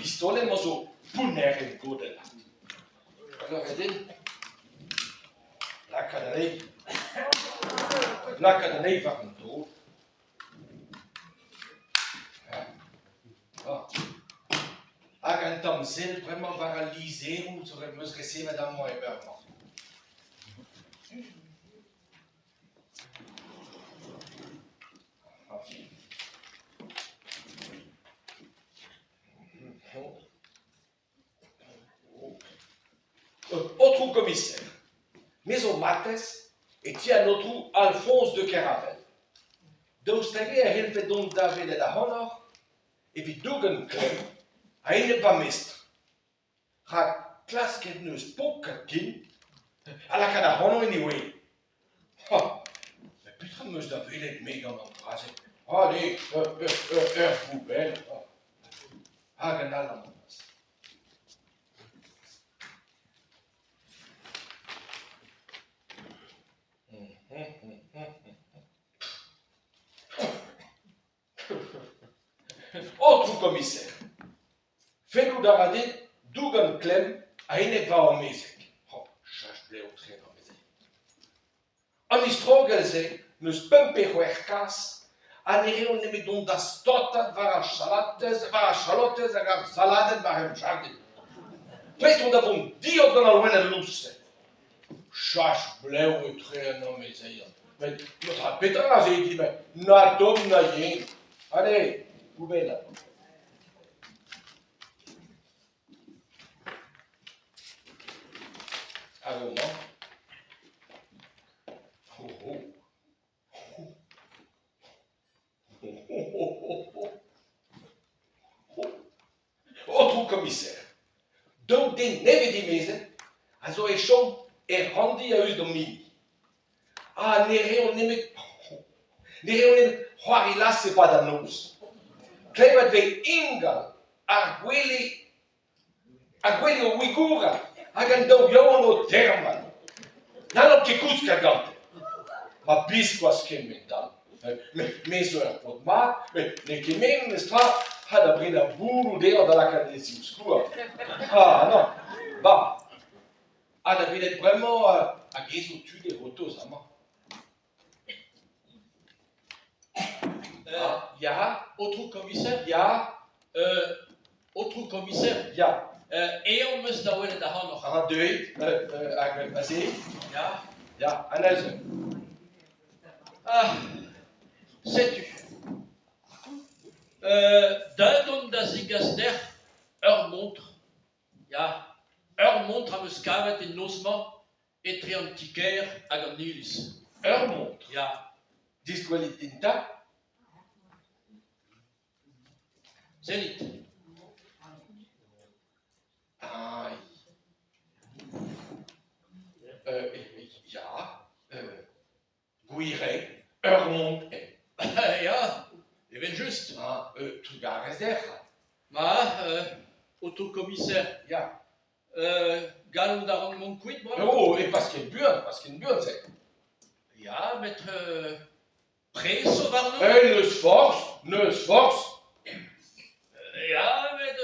pistolen maar zo puner in goede laat. Allora, vedi? L'academie va un tour. Quand zelf vraiment va réaliser où ça va me stresser madame moi et peur. Autre commissaire, Maison Mattes et tient notre Alphonse de Caravel. D'Australie a hilfe donc David de Honor et vi dugen klem a une va mestre. Ha klaskenus pokakin à la cada Honor anyway. Ha, mais putain mus David est méga en phrase. Allez, poubelle. Ha, genal dans mon passe. Autre commissaire. Fais-nous d'Aradin, Dougan Clem, à une va au Mézek. Oh, cherche blé au train dans Mézek. En Istrogelze, nous spumpehuerkas, a nerion nemedon da stotat, vara chalotes, agar saladen, varem jardin. Preston d'avon dio dans la loine luce. Cherche blé au train dans Mézek. Mais notre pétras, j'ai dit, mais natom naïen. Allez, poubelle là. Alors, non? Autre commissaire. Donc, des neve di mese, a zo e chom e randi a eus domini. Ah, nere on neme hoarilas se pas da nos. Klevet ve ingal ar gweli o wigura hag an daou yaouan o terman. Nan op ket kous kagante. Ma biskoaz ken mental. Me zo er pot ma, ne ket men nestra ha da brin a boulou deo da la kadesi ouskour. Ah, non. Bah. Ah, da brin vraiment a gezo tu des rotos à main. Ja, Autre commissaire? ja, Autre commissaire? ja. Et on me se daouel da Honor. Ah, deuit, assez. Ja. Ja, en also. Ah, sais-tu? Duidon da zigasder, montre. Ja, montre a me skavet in nosma, et trianticaire a gamnilis. Montre. Ja. Disqualitinta. Zenit. Ai. Ja. Guire. Montre. Ja, even just. Ah, trugares der. Ma, autre commissaire. Ja. Galon da rang mon quid, bravo. Oh, et parce qu'il buon, c'est. Ja, met preso varno. Neus force. Ja, met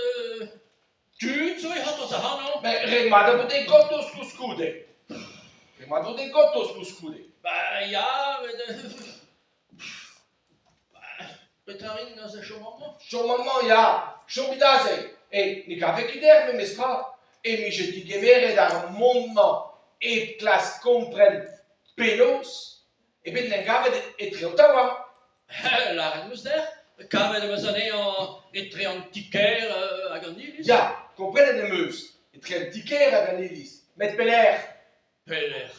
tuut, zo je had ons aan, no? Mais remada de gotos cuscude. Remada de gotos cuscude. Bah, ja, met Petarin, dat is zo'n moment. Schon maman, ja. Schon midase. Et ni cave kider, me mestra. Et mi je di gevere dar mondman et classe compren pelos. Et ben n'engave et triotawa. La reine moest der. Kamen we zijn een antiquaire à Gandilis. Ja, comprenne de meus. Et triantiquaire à Ganilis. Met Peler. Peler.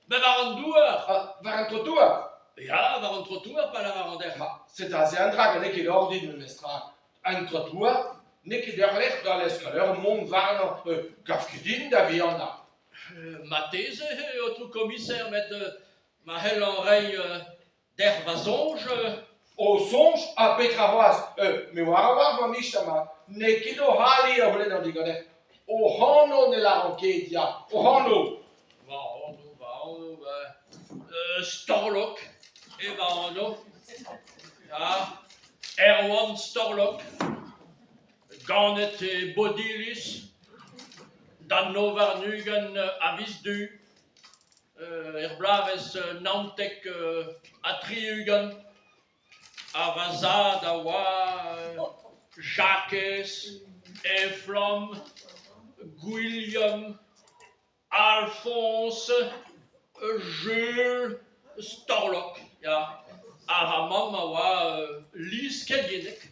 Mais waren douar. Var trottoir. Ja, waren trottoir, pas la waren der. C'est assez un drag, n'est qu'il ordi de me mestra. Un trottoir, n'est qu'il derrière dans l'escaleur, mon varno, kafkedin da vianda. Ma thèse, autre commissaire, met ma helle oreille d'hervasonge. Au songe à Petravoise, mais warawar va mishama, n'est qu'il o hali a voler dans des godets. Au hano ne la ranquedia, au hano. Storlock. Et Varano. Ja, Erwan Storlock. Garnet et Bodilis, Dan Novarnugen avis du, Erblaves Nantek Atriugen, Avazad, Awa, Jacques, Eflom, Guillaume, Alphonse, Jules, Storlock, ja, Aramam, Awa, Lise Keljenek,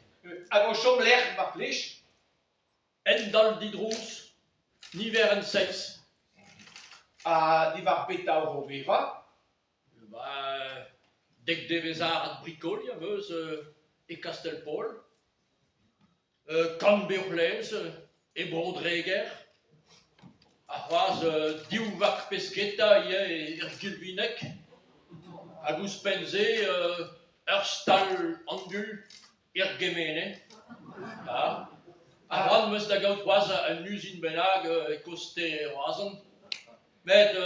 Agochom l'air marplich. Endal Didrous, Niveren 6. A divar beta roveva. Dek devezar bricol, yaveus, et Castelpol, Canberlaise, et Brodreger, Arras, Diouvak Pesqueta, et Ergilvinek, Agus Penze, Erstal Angul, Ergemene, Arran meus da gaut oaz an usine benag e koste oazen, met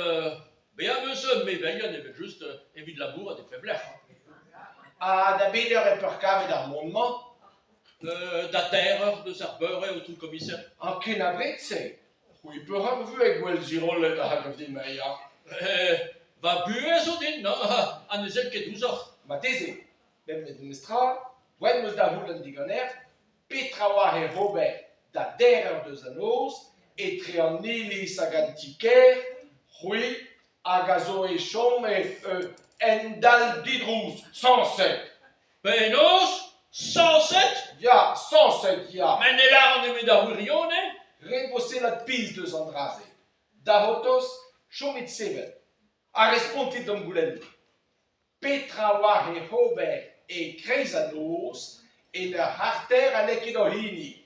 bea meus mevelian evet just evit labour a de pebler. A da beder e perkavet ar mondman. Da terreur de Serbeur au tout commissaire. An ken abret se. Oui, peut avoir vu avec Gwell Zirol da hag of din meia. Va buez o din, no? An ezel ket 12 heures. Ma teze, ben met mestra, gwen meus da houl an diganer, Petrawa e Robert da derer deus an oz, etre an elis hag an tiker, c'hwi hag a zo e chom endal didrous, 107. Penos, 107, Ya, 107 ya. men e la an eme da wirione, Rebose la piz deus an draze. Da hotos, chomit 7. A respontit d'an goulenn. Petrawa e Robert e kreiz an oz, et le harter a ket o hini.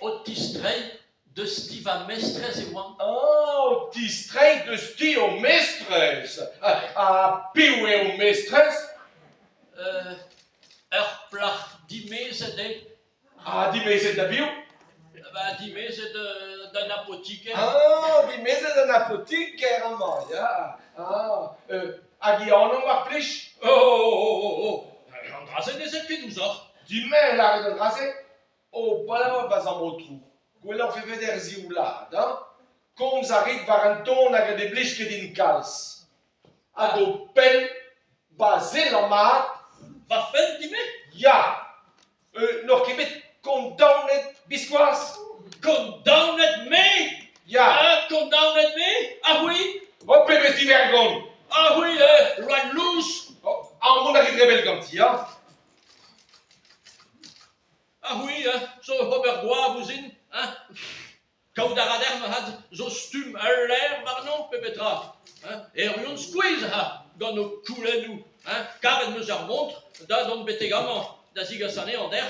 Otistrei de Stiva Mestres et oan. Oh, ti streit de sti o mestres. A piou e o mestres. Plach dimez de, A di mezet da biou. dimez d'un apothicaire. Ah, di mezet an apotik kerama, ya. Hag i anon war plech. An drazen ezel ket 12 heures. Di men lare d'an draze. O, bala baz am otrou. Gwell an fe veder zioulad, Komz a rit war an ton hag a de blech ket din kalz. Hag o pen, bazel an mat, Va fen dime? ya. Nor kebet condamnet biskoaz. Condamned me? Ya. Condamned me? Ah oui? Hop, pebez di vergon. Ah oui, run loose? An moun a rit rebel ganti, Ah oui, so Robert Goa bouzin, Kaout a rader ma had zo stum al l'air marnon pepetra. Et rion squeeze gant o koulenou, karet meus ar montre, da don betegaman, da zigasane an der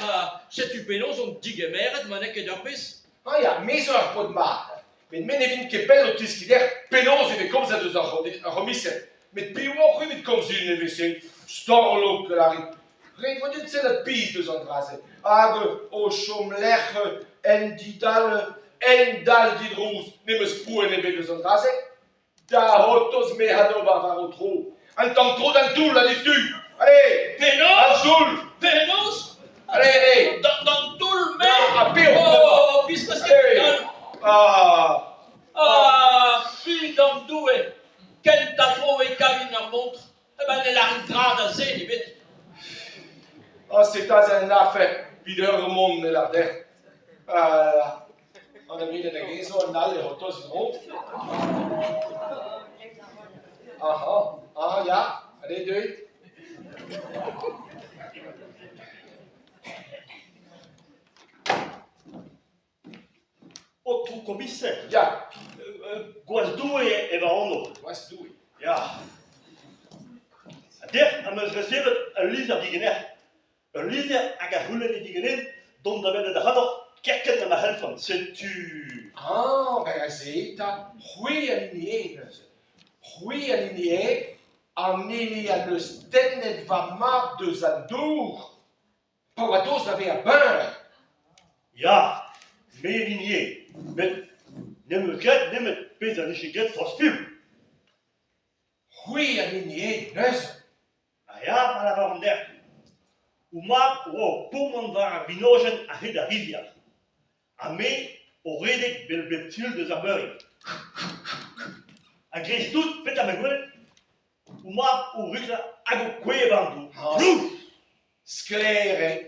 setu penaos on digemeret manek ed ur pez. Ya, mezo ar pod mat. Met men evin kepel o tiskider penaos eve komz a deus ar romiset. Met piou c'hwit komz un evese storlok la rit. Ret vodit se la piz deus an draze. Hag o chom lec'h endal didrous nemeus pou en ebe deus an draze. Da hotos me hado var o tro. An tamm tro d'an toul la destu. Allez, Penaos? an toul. Penaos? Allez. Dan toul me? A peo. Oh, biskas ket fi d'an doue. Ken ta tro e kavin ar montre? Ne la dra da zen ebet. C'est un affaire videur monde de l'arder. On a mis de gezo en al et hotos in rond. Ja, allez, deux. Otru commissaire. Ja, Gwazdou e va ono. was doe ik? Ja. Der am eus recevet un lizer digener. Un lizer hag a hulen e digenin, dont da ben de hador kerken na helfan. Setu... Ben c'est ta hui aligné. Hui aligné, en a le stennet va mar de zandour. Pawatos avait un beurre. Ja, me ligné. Mais Nimmer bezig get voor spul. Goeie en niet, neus. Ah ja, maar waarom der? Hoe maak o pommen waren vinogen a heda rivia. A me o redek belbetul de zabeuring. A gres tout pet a megoulet. Hoe maak o rukla ago kwe bambu. Vloef! Skleren.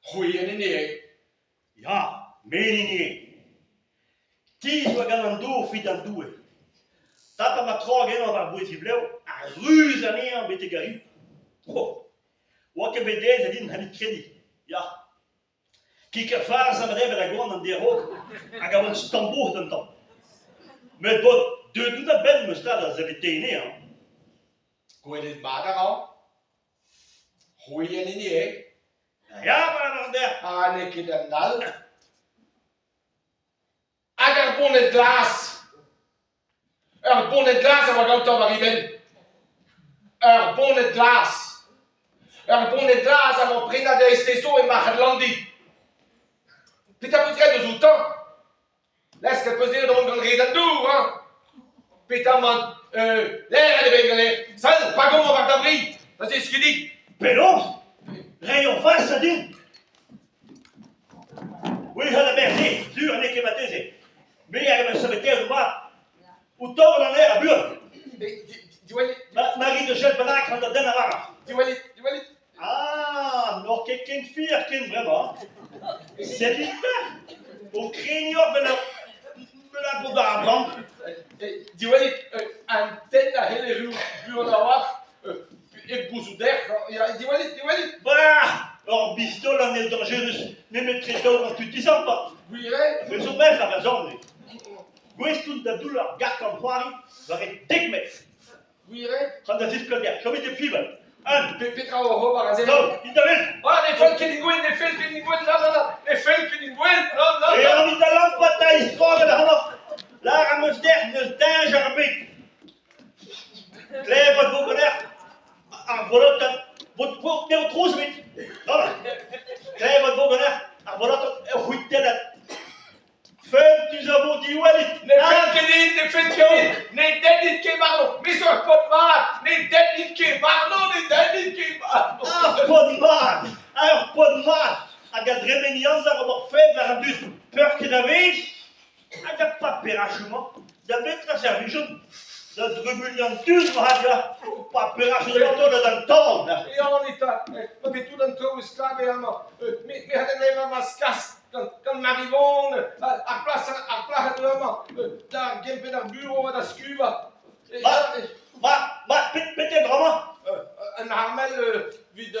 Goeie en niet. Ja, mening. Tis wa ganan do fit an doue. Tata ma trog en va boeti bleu, a ruz an ean bete gari. Oh, wa ke bedez a din hanit kredi. Ja. Ki ke far sa madebe la gond an derog, a gavon stambour d'an tam. Met bod, de douna ben me stad a zave teine, hein. Goeie dit mager al. Goeie en niet. Ja, maar van der. Ah, nee, kind en dal. Agar bonnet glas. Bonnet glas, en wat gaat dan arriven? Bonnet glas. Bonnet glas, en wat prina de esteso in Magelandi. Peter moet rijden zo temps. Laisse que poser dans le reden door, hein. Peter man, l'air de Bengalé. Ça, pas comment on va t'abri. Ça, c'est ce qu'il dit. Penon, rayon face a din. Oui, ha la merde, sur un eke matese. Mais il y a un secrétaire de moi. Ou tord en l'air à bure. Marie de Gel Banac en den avara. Diwali. Ah, nog ken fier ken vraiment. C'est vite. Au craigneur de la boudin à blanc. Diwali, antenne à hele bureau d'avoir. Et bousouder. Diwali. Bah, or bistol en est dangereux. Ne me traitons en tout disant pas. Oui, Mais son mère a raison. Gwestun da douleur garde en poiri, va être dégmé. oui. Quand la ville collière, comme il est plus belle. Un. Petra au par exemple. Non, il t'avait. Ah, les feuilles qui n'ingouent, les feuilles qui n'ingouent, non. Les feuilles qui n'ingouent, non. Et on dit à l'emploi ta histoire de la hanof. La rameuse d'air ne dingue arbitre. Claire, votre bonheur. Arvolote, votre néo-trousse, vite. Non, Claire, votre bonheur. Arvolote, huitelle. Fem, tu avons dit Walid. Les feuilles qui n'ingouent, les derniers qui marlent. Mais sur le pot de mal, les derniers qui marlent. Pas de mal. Agad remenian za robor fait la rabus peur que d'avais. Agad pas perachement. D'abord la servition. La drumulian tus mahaja. Pas perachement dans le temps. Et on est à, on est tout dans le trou esclave et allemand. Mais elle est même mascasse. Quand m'arrivons à place allemand, dans Gempe dans le bureau, dans Scuba. Pété vraiment. Un armel vide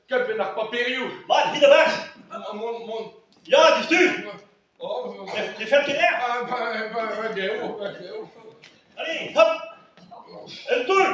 Gempe n'a pas période. Vite de vache. Mon. Ja, dis-tu. Oh, Les femmes qui l'air. Allez, hop. Un tour.